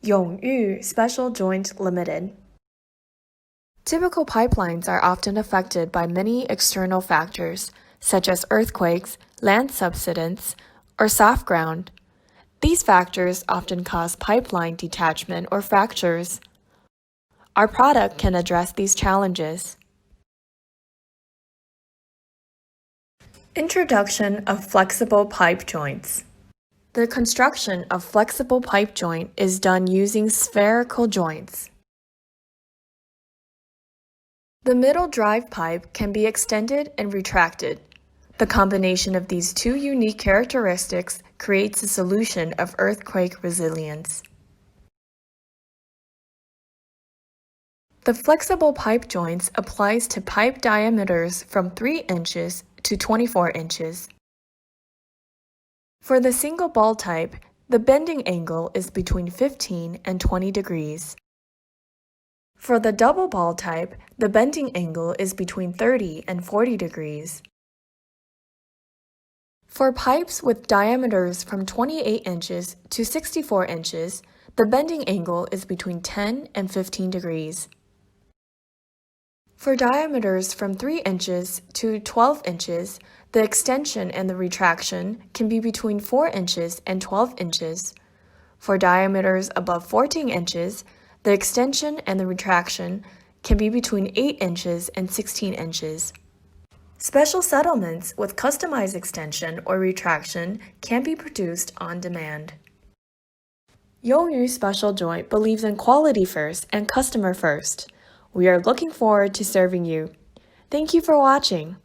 永裕 Special Joint Limited. Typical pipelines are often affected by many external factors, such as earthquakes, land subsidence, or soft ground. These factors often cause pipeline detachment or fractures. Our product can address these challenges. Introduction of flexible pipe joints. The construction of flexible pipe joint is done using spherical joints. The middle drive pipe can be extended and retracted. The combination of these two unique characteristics creates a solution of earthquake resilience. The flexible pipe joints applies to pipe diameters from 3 inches to 24 inches. For the single ball type, the bending angle is between 15 and 20 degrees. For the double ball type, the bending angle is between 30 and 40 degrees. For pipes with diameters from 28 inches to 64 inches, the bending angle is between 10 and 15 degrees. For diameters from 3 inches to 12 inches, the extension and the retraction can be between 4 inches and 12 inches. For diameters above 14 inches, the extension and the retraction can be between 8 inches and 16 inches. Special settlements with customized extension or retraction can be produced on demand. Yongyu Special Joint believes in quality first and customer first. We are looking forward to serving you. Thank you for watching.